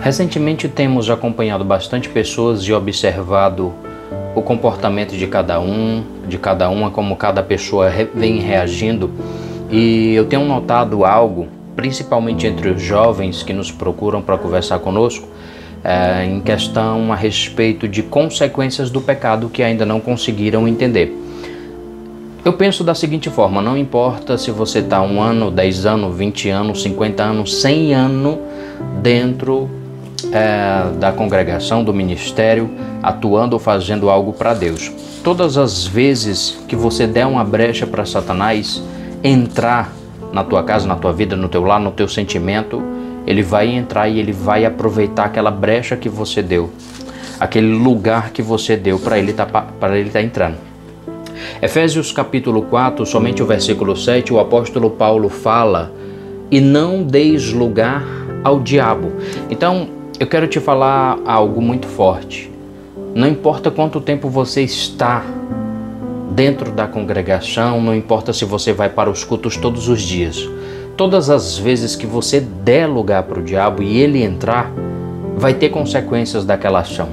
Recentemente temos acompanhado bastante pessoas e observado o comportamento de cada uma, como cada pessoa vem reagindo. E eu tenho notado algo, principalmente entre os jovens que nos procuram para conversar conosco, em questão a respeito de consequências do pecado que ainda não conseguiram entender. Eu penso da seguinte forma: não importa se você está 1 ano, 10 anos, 20 anos, 50 anos, 100 anos dentro da congregação, do ministério, atuando ou fazendo algo para Deus. Todas as vezes que você der uma brecha para Satanás entrar na tua casa, na tua vida, no teu lar, no teu sentimento, ele vai entrar e ele vai aproveitar aquela brecha que você deu, aquele lugar que você deu para ele tá entrando. Efésios capítulo 4, somente o versículo 7, o apóstolo Paulo fala: e não deis lugar ao diabo. Então, eu quero te falar algo muito forte. Não importa quanto tempo você está dentro da congregação, não importa se você vai para os cultos todos os dias. Todas as vezes que você der lugar para o diabo e ele entrar, vai ter consequências daquela ação.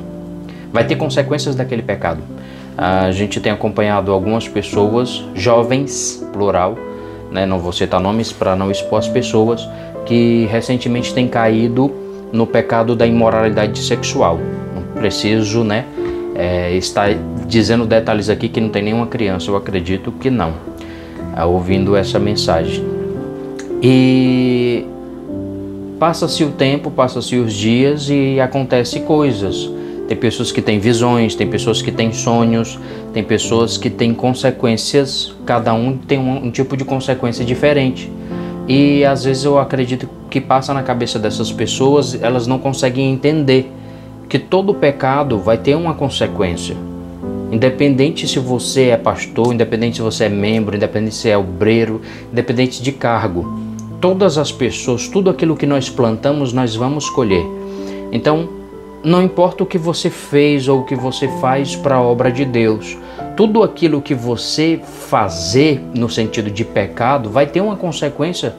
Vai ter consequências daquele pecado. A gente tem acompanhado algumas pessoas, jovens, plural, né? Não vou citar nomes para não expor as pessoas, que recentemente têm caído no pecado da imoralidade sexual. Não preciso, estar dizendo detalhes aqui que não tem nenhuma criança, eu acredito que não, ouvindo essa mensagem. E passa-se o tempo, passa-se os dias e acontecem coisas. Tem pessoas que têm visões, tem pessoas que têm sonhos, tem pessoas que têm consequências, cada um tem um tipo de consequência diferente. E às vezes eu acredito que passa na cabeça dessas pessoas, elas não conseguem entender que todo pecado vai ter uma consequência. Independente se você é pastor, independente se você é membro, independente se é obreiro, independente de cargo. Todas as pessoas, tudo aquilo que nós plantamos, nós vamos colher. Então, não importa o que você fez ou o que você faz para a obra de Deus, tudo aquilo que você fazer no sentido de pecado vai ter uma consequência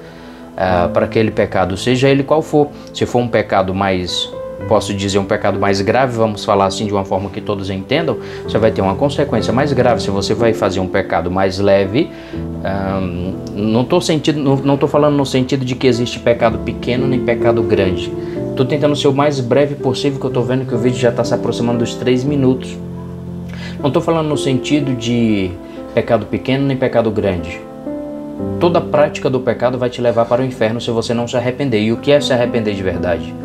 para aquele pecado, seja ele qual for. Se for um pecado mais, posso dizer, um pecado mais grave, vamos falar assim de uma forma que todos entendam, você vai ter uma consequência mais grave. Se você vai fazer um pecado mais leve, não estou falando no sentido de que existe pecado pequeno nem pecado grande. Estou tentando ser o mais breve possível, que eu estou vendo que o vídeo já está se aproximando dos 3 minutos. Não estou falando no sentido de pecado pequeno nem pecado grande. Toda prática do pecado vai te levar para o inferno se você não se arrepender. E o que é se arrepender de verdade?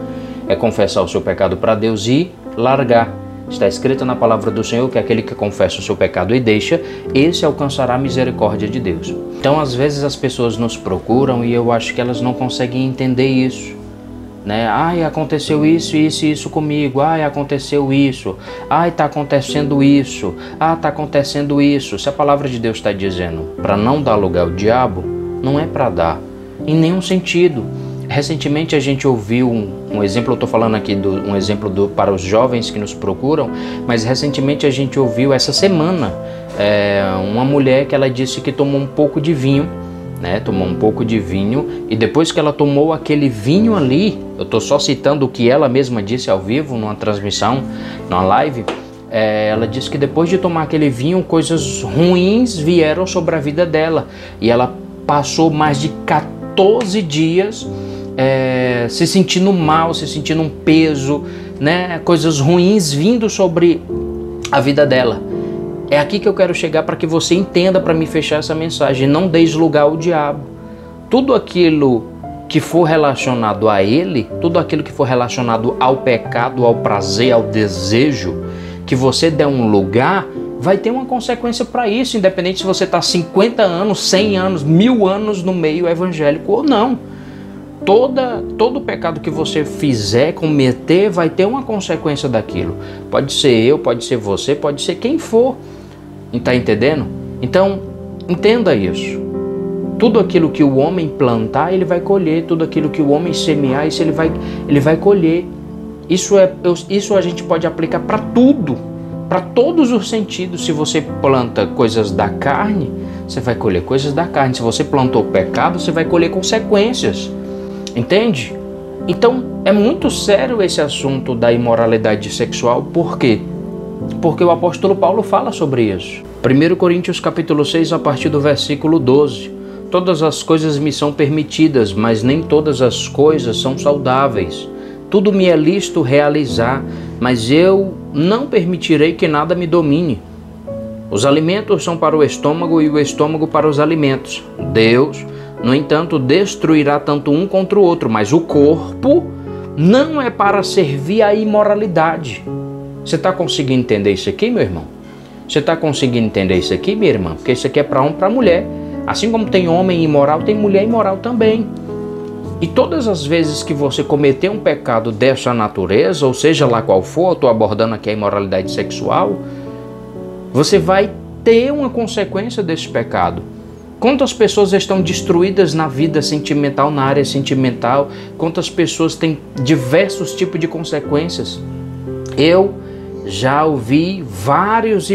É confessar o seu pecado para Deus e largar. Está escrito na palavra do Senhor que aquele que confessa o seu pecado e deixa, esse alcançará a misericórdia de Deus. Então, às vezes as pessoas nos procuram e eu acho que elas não conseguem entender isso. Ai, aconteceu isso, isso e isso comigo. Ai, aconteceu isso. Ai, está acontecendo isso. Ah, está acontecendo isso. Se a palavra de Deus está dizendo para não dar lugar ao diabo, não é para dar, em nenhum sentido. Recentemente a gente ouviu um exemplo, eu estou falando aqui um exemplo para os jovens que nos procuram, mas recentemente a gente ouviu essa semana uma mulher que ela disse que tomou um pouco de vinho, tomou um pouco de vinho, e depois que ela tomou aquele vinho ali, eu estou só citando o que ela mesma disse ao vivo, numa transmissão, numa live, ela disse que depois de tomar aquele vinho, coisas ruins vieram sobre a vida dela, e ela passou mais de 14 dias se sentindo mal, se sentindo um peso, coisas ruins vindo sobre a vida dela. É aqui que eu quero chegar para que você entenda, para me fechar essa mensagem. Não deis lugar ao diabo. Tudo aquilo que for relacionado a ele, tudo aquilo que for relacionado ao pecado, ao prazer, ao desejo, que você der um lugar, vai ter uma consequência para isso, independente se você está 50 anos, 100 anos, 1000 anos no meio evangélico ou não. Todo pecado que você fizer, cometer, vai ter uma consequência daquilo. Pode ser eu, pode ser você, pode ser quem for. Está entendendo? Então, entenda isso. Tudo aquilo que o homem plantar, ele vai colher. Tudo aquilo que o homem semear, isso ele vai colher. Isso a gente pode aplicar para tudo, para todos os sentidos. Se você planta coisas da carne, você vai colher coisas da carne. Se você plantou pecado, você vai colher consequências. Entende? Então, É muito sério esse assunto da imoralidade sexual. Por quê? Porque o apóstolo Paulo fala sobre isso. 1 Coríntios capítulo 6, a partir do versículo 12. Todas as coisas me são permitidas, mas nem todas as coisas são saudáveis. Tudo me é lícito realizar, mas eu não permitirei que nada me domine. Os alimentos são para o estômago e o estômago para os alimentos. Deus, no entanto, destruirá tanto um contra o outro, mas o corpo não é para servir à imoralidade. Você está conseguindo entender isso aqui, meu irmão? Você está conseguindo entender isso aqui, minha irmã? Porque isso aqui é para homem e para mulher. Assim como tem homem imoral, tem mulher imoral também. E todas as vezes que você cometer um pecado dessa natureza, ou seja lá qual for, eu estou abordando aqui a imoralidade sexual, você vai ter uma consequência desse pecado. Quantas pessoas estão destruídas na vida sentimental, na área sentimental? Quantas pessoas têm diversos tipos de consequências? Eu já ouvi vários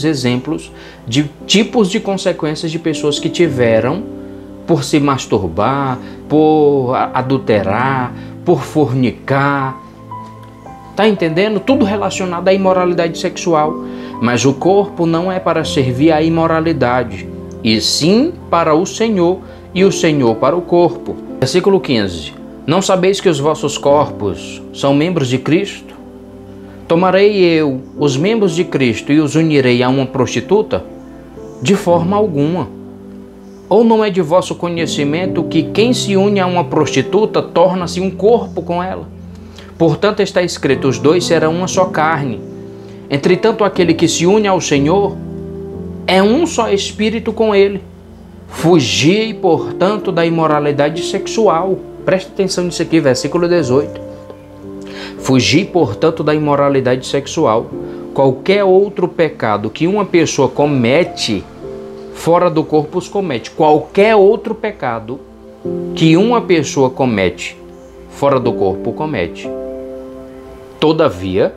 exemplos de tipos de consequências de pessoas que tiveram por se masturbar, por adulterar, por fornicar. Tá entendendo? Tudo relacionado à imoralidade sexual. Mas o corpo não é para servir à imoralidade, e sim para o Senhor, e o Senhor para o corpo. Versículo 15. Não sabeis que os vossos corpos são membros de Cristo? Tomarei eu os membros de Cristo e os unirei a uma prostituta? De forma alguma. Ou não é de vosso conhecimento que quem se une a uma prostituta torna-se um corpo com ela? Portanto está escrito, os dois serão uma só carne. Entretanto aquele que se une ao Senhor é um só espírito com ele. Fugi, portanto, da imoralidade sexual. Preste atenção nisso aqui, versículo 18. Fugi, portanto, da imoralidade sexual. Qualquer outro pecado que uma pessoa comete, fora do corpo os comete. Qualquer outro pecado que uma pessoa comete, fora do corpo comete. Todavia,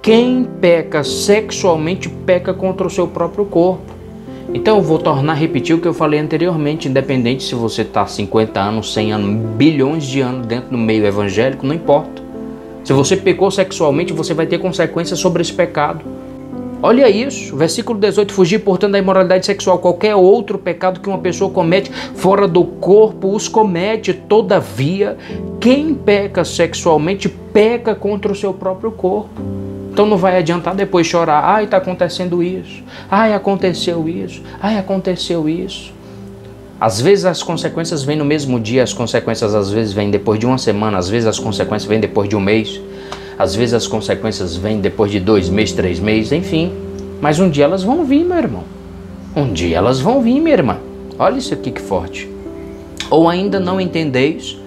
quem peca sexualmente peca contra o seu próprio corpo. Então eu vou tornar a repetir o que eu falei anteriormente, independente se você está 50 anos, 100 anos, bilhões de anos dentro do meio evangélico, não importa. Se você pecou sexualmente, você vai ter consequências sobre esse pecado. Olha isso, versículo 18, fugir, portanto, da imoralidade sexual. Qualquer outro pecado que uma pessoa comete fora do corpo, os comete. Todavia, quem peca sexualmente, peca contra o seu próprio corpo. Então não vai adiantar depois chorar, ai, está acontecendo isso, ai, aconteceu isso, ai, aconteceu isso. Às vezes as consequências vêm no mesmo dia, as consequências às vezes vêm depois de uma semana, às vezes as consequências vêm depois de um mês, às vezes as consequências vêm depois de 2 meses, 3 meses, enfim. Mas um dia elas vão vir, meu irmão. Um dia elas vão vir, minha irmã. Olha isso aqui que forte. Ou ainda não entendeis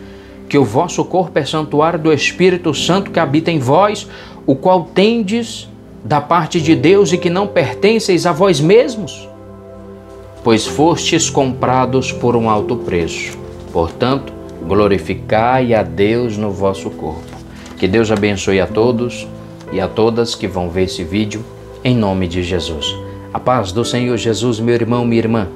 que o vosso corpo é santuário do Espírito Santo que habita em vós, o qual tendes da parte de Deus e que não pertenceis a vós mesmos? Pois fostes comprados por um alto preço. Portanto, glorificai a Deus no vosso corpo. Que Deus abençoe a todos e a todas que vão ver esse vídeo, em nome de Jesus. A paz do Senhor Jesus, meu irmão, minha irmã.